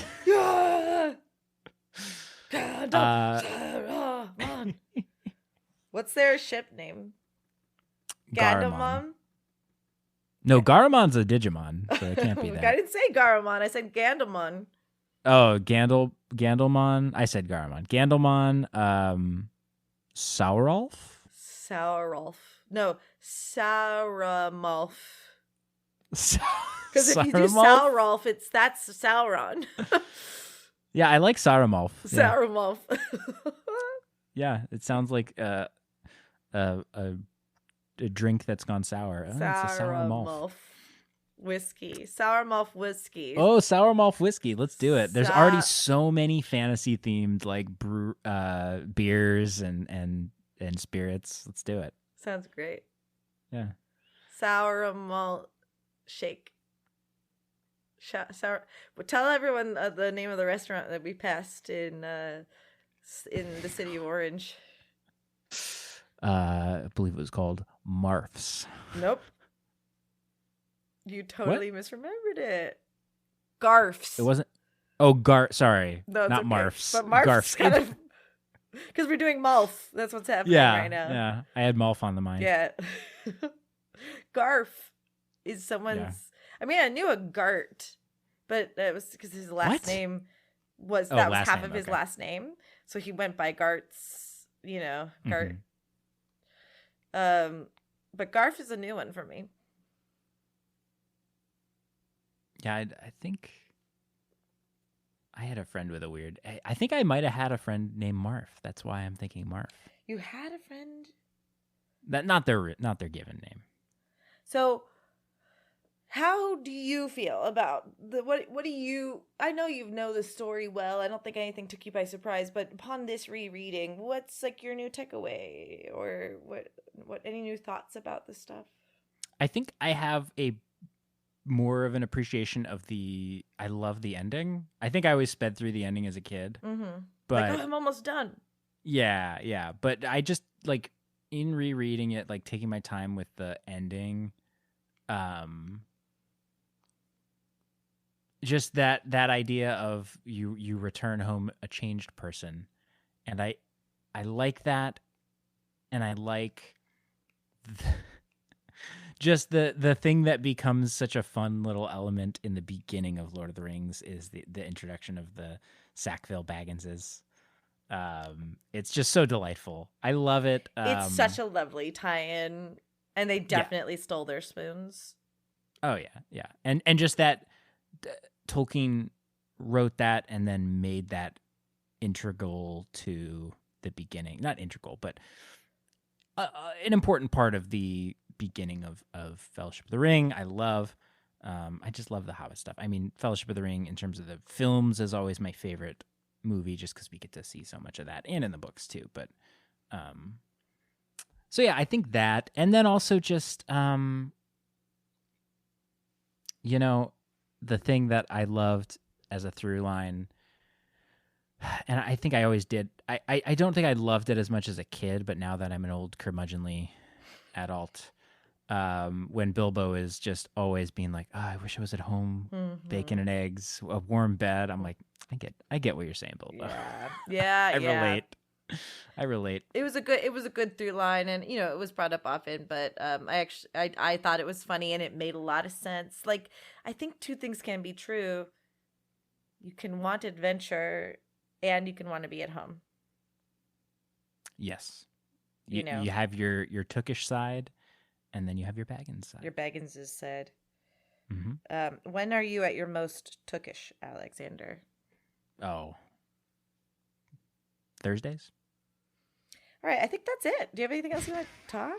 What's their ship name? Gandalf? No, Garumon's a Digimon, so it can't be that. I didn't say Garamon. I said Gandalf. Oh, Gandalmon. I said Garamon. Gandalmon. Saurolf? No, Sauramolf. Because if you do Saurolf, that's Sauron. Yeah, I like Saramolf. Saramolf. Yeah, it sounds like a drink that's gone sour. Oh, it's a Saramolf whiskey. Saramolf whiskey. Oh, Saramolf whiskey. Let's do it. There's already so many fantasy themed like beers and spirits. Let's do it. Sounds great. Yeah. Saramolf shake. Tell everyone the name of the restaurant that we passed in the city of Orange. I believe it was called Marf's. Nope. You totally misremembered it. Garf's. It wasn't. Oh, sorry. No, not okay. Marf's. But Marf's kind of. Because we're doing Malf. That's what's happening right now. Yeah. I had Malf on the mind. Yeah. Garf is someone's. Yeah. I mean, I knew a Gart, but it was because his last name was half of his last name, so he went by Gart's. Gart. But Garf is a new one for me. Yeah, I think I had a friend with a weird. I think I might have had a friend named Marf. That's why I'm thinking Marf. You had a friend? That not their given name. So, how do you feel about what do you? I know you know the story well. I don't think anything took you by surprise. But upon this rereading, what's like your new takeaway, or what any new thoughts about this stuff? I think I have a more of an appreciation of I love the ending. I think I always sped through the ending as a kid. Mm-hmm. But I'm almost done. Yeah. But I just like in rereading it, like taking my time with the ending, just that idea of you return home a changed person, and I like that, and I like just the thing that becomes such a fun little element in the beginning of Lord of the Rings is the introduction of the Sackville Bagginses. It's just so delightful. I love it. It's such a lovely tie-in, and they definitely stole their spoons. Oh yeah, and just that Tolkien wrote that and then made that integral to the beginning. Not integral, but an important part of the beginning of Fellowship of the Ring. I just love the Hobbit stuff. I mean, Fellowship of the Ring in terms of the films is always my favorite movie, just because we get to see so much of that, and in the books too. But so yeah, I think that, and then also just the thing that I loved as a through line, and I think I always did. I don't think I loved it as much as a kid, but now that I'm an old curmudgeonly adult, when Bilbo is just always being like, I wish I was at home, bacon and eggs, a warm bed. I'm like, I get what you're saying, Bilbo. Yeah. I relate. It was a good through line, and it was brought up often, but I thought it was funny, and it made a lot of sense. Like, I think two things can be true. You can want adventure, and you can want to be at home. Yes. You have your Tookish side, and then you have your Baggins side. Your Baggins' side. Mm-hmm. When are you at your most Tookish, Alexander? Oh. Thursdays? All right, I think that's it. Do you have anything else you want to talk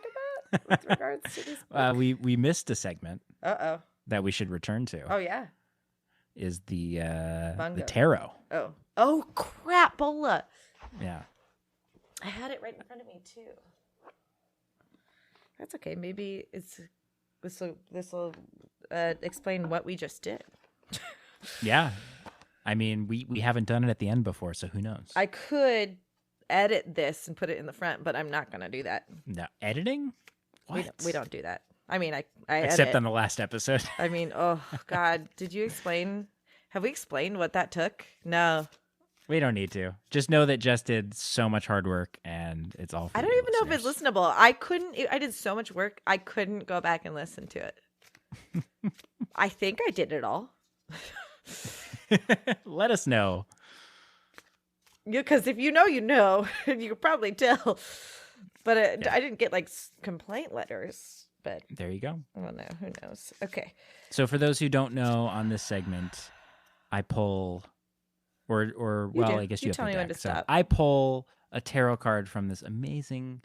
about with regards to this book? We missed a segment. Uh-oh. That we should return to. Oh, yeah. Is the tarot. Oh, crap, Bola. Yeah. I had it right in front of me, too. That's okay. Maybe this will explain what we just did. Yeah. I mean, we haven't done it at the end before, so who knows? I could edit this and put it in the front, but I'm not going to do that. No, editing? What? We don't do that. I mean, I except edit. on the last episode. I mean, oh God, have we explained what that took? No. We don't need to. Just know that Jess did so much hard work, and it's all for I don't even know if it's listenable. I did so much work, I couldn't go back and listen to it. I think I did it all. Let us know. Because if you know, you could probably tell. But I didn't get like complaint letters. But there you go. I don't know. Who knows? Okay. So for those who don't know, on this segment, I pull, I guess you have tell me when to stop. I pull a tarot card from this amazing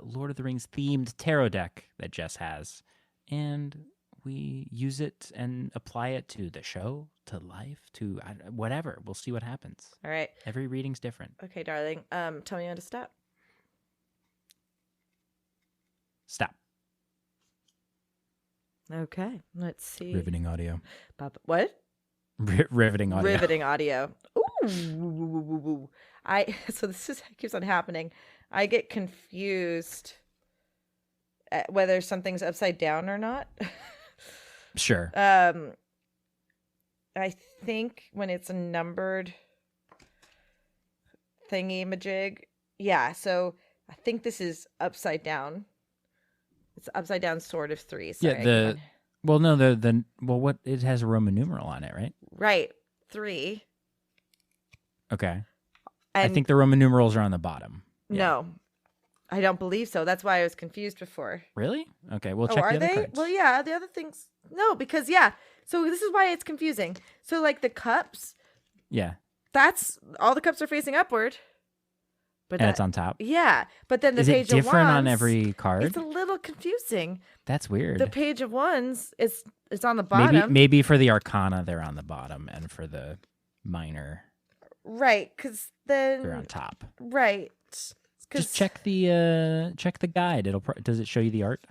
Lord of the Rings themed tarot deck that Jess has, and we use it and apply it to the show, to life, to whatever. We'll see what happens. All right. Every reading's different. Okay, darling. Tell me when to stop. Stop. Okay. Let's see. Riveting audio. What? Riveting audio. Riveting audio. Ooh. So this keeps on happening. I get confused at whether something's upside down or not. Sure. I think when it's a numbered thingy-majig. Yeah, so I think this is upside down. It's upside down sword of three. Sorry, yeah, Well, no, what it has a Roman numeral on it, right? Right. 3. Okay. And I think the Roman numerals are on the bottom. Yeah. no, I don't believe so. That's why I was confused before. Really? Okay, we'll Oh, check are the other they? cards. Well, yeah, the other things. No, because so this is why it's confusing. So like the cups, Yeah. that's all the cups are facing upward. But And it's on top. Yeah, but then the Is page it different of wands, on every card? It's a little confusing. That's weird. The page of wands it's on the bottom. Maybe for the arcana they're on the bottom, and for the minor, right? Because then they're on top. Right. Just check the guide. Does it show you the art?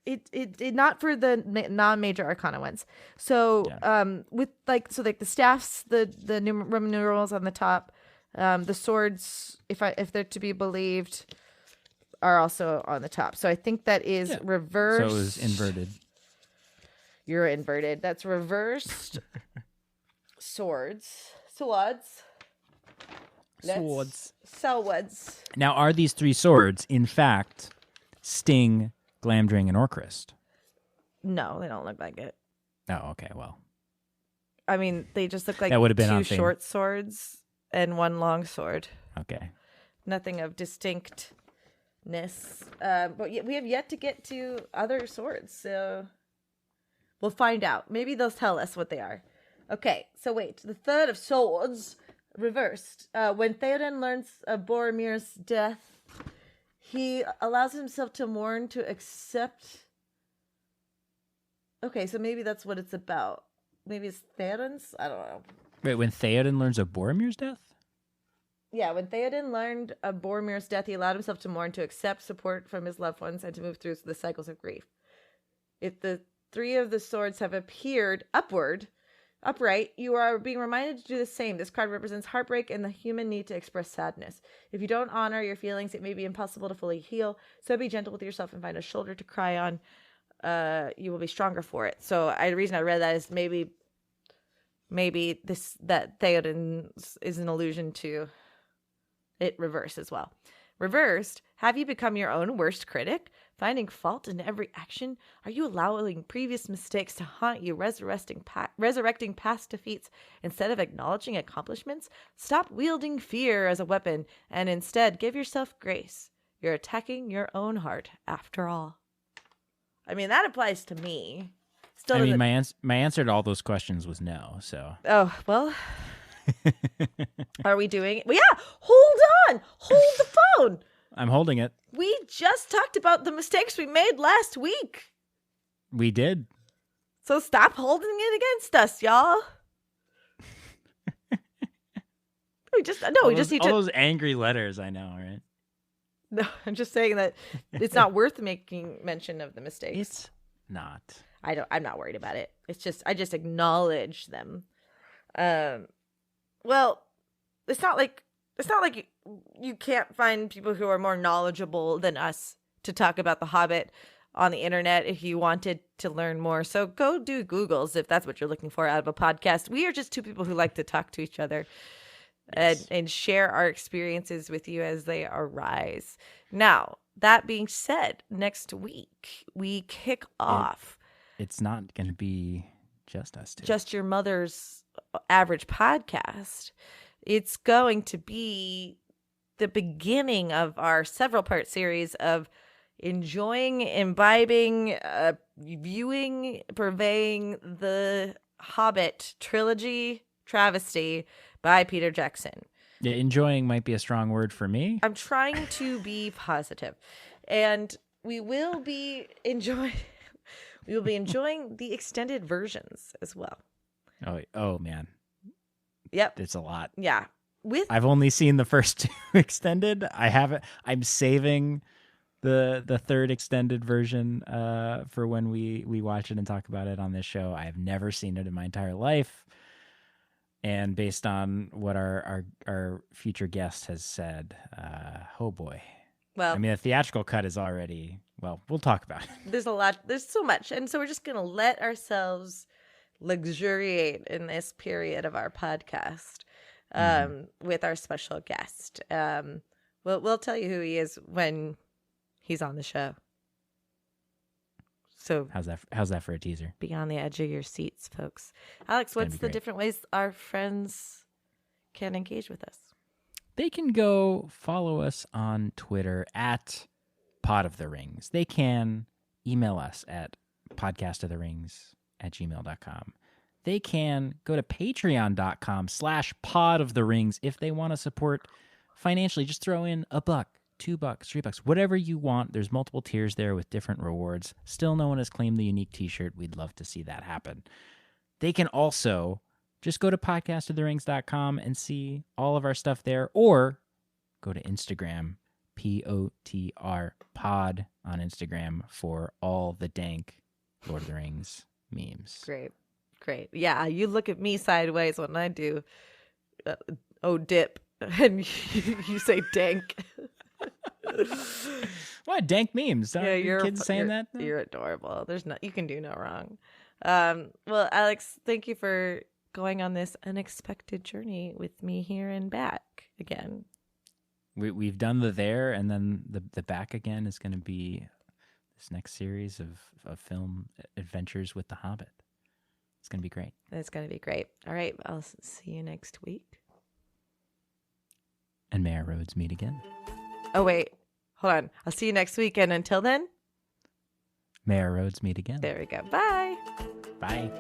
It not for the non-major arcana ones. So with like the staffs, the Roman numerals on the top, the swords, if they're to be believed, are also on the top. So I think that is reversed. So it was inverted. You're inverted. That's reversed. Swords. Now, are these 3 swords in fact Sting, Glamdring, and Orcrist? No, they don't look like it. Oh, okay. Well, I mean, they just look like that would have been 2 on theme. short swords and 1 long sword. Okay. Nothing of distinctness. But we have yet to get to other swords, so we'll find out. Maybe they'll tell us what they are. Okay, so wait. The third of swords, reversed. When Theoden learns of Boromir's death, he allows himself to mourn to accept. Okay, so maybe that's what it's about. Maybe it's Theoden's? I don't know. Wait, when Theoden learns of Boromir's death? Yeah, when Theoden learned of Boromir's death, he allowed himself to mourn, to accept support from his loved ones, and to move through the cycles of grief. If the 3 of the swords have appeared upright, you are being reminded to do the same. This card represents heartbreak and the human need to express sadness. If you don't honor your feelings, it may be impossible to fully heal. So be gentle with yourself and find a shoulder to cry on. You will be stronger for it. So the reason I read that is maybe that Theoden is an allusion to it reversed as well. Reversed, have you become your own worst critic? Finding fault in every action? Are you allowing previous mistakes to haunt you, resurrecting past defeats instead of acknowledging accomplishments? Stop wielding fear as a weapon and instead give yourself grace. You're attacking your own heart after all. I mean, that applies to me. I mean, my answer to all those questions was no, so. Oh, well. Are we doing it? Well, yeah, hold on. Hold the phone. I'm holding it. We just talked about the mistakes we made last week. We did. So stop holding it against us, y'all. we just need to. All those angry letters, I know, right? No, I'm just saying that it's not worth making mention of the mistakes. It's not. I'm not worried about it. It's just I just acknowledge them. Well, it's not like you can't find people who are more knowledgeable than us to talk about The Hobbit on the internet if you wanted to learn more. So go do Googles if that's what you're looking for out of a podcast. We are just 2 people who like to talk to each other. Yes. And share our experiences with you as they arise. Now, that being said, next week we kick off. It's not going to be just us 2. Just your mother's average podcast. It's going to be the beginning of our several-part series of enjoying, imbibing, viewing, purveying the Hobbit trilogy travesty by Peter Jackson. Yeah, enjoying might be a strong word for me. I'm trying to be positive. And we will be enjoying the extended versions as well. Oh man. Yep. It's a lot. Yeah. I've only seen the first 2 extended. I'm saving the third extended version for when we watch it and talk about it on this show. I have never seen it in my entire life. And based on what our future guest has said, oh boy. Well, I mean, the theatrical cut is already, well, we'll talk about it. There's a lot, there's so much. And so we're just going to let ourselves luxuriate in this period of our podcast with our special guest. We'll tell you who he is when he's on the show. So How's that for a teaser? be on the edge of your seats, folks. Alex, what's the different ways our friends can engage with us? They can go follow us on Twitter at Pod of the Rings. They can email us at podcastoftherings@gmail.com. They can go to patreon.com/Pod of the Rings if they want to support financially. Just throw in $1, $2, $3, whatever you want. There's multiple tiers there with different rewards. Still no one has claimed the unique t-shirt. We'd love to see that happen. They can also just go to podcastoftherings.com and see all of our stuff there, or go to Instagram, POTR pod on Instagram for all the dank Lord of the Rings memes. Great. Yeah, you look at me sideways when I do dip, and you say dank. What dank memes? Yeah, your kids saying that? You're adorable. You can do no wrong. Well, Alex, thank you for going on this unexpected journey with me here and back again. We've done the there, and then the back again is going to be this next series of film adventures with the Hobbit. It's going to be great. It's going to be great. All right, I'll see you next week. And may our roads meet again. Oh, wait. Hold on. I'll see you next week. And until then, may our roads meet again. There we go. Bye. Bye.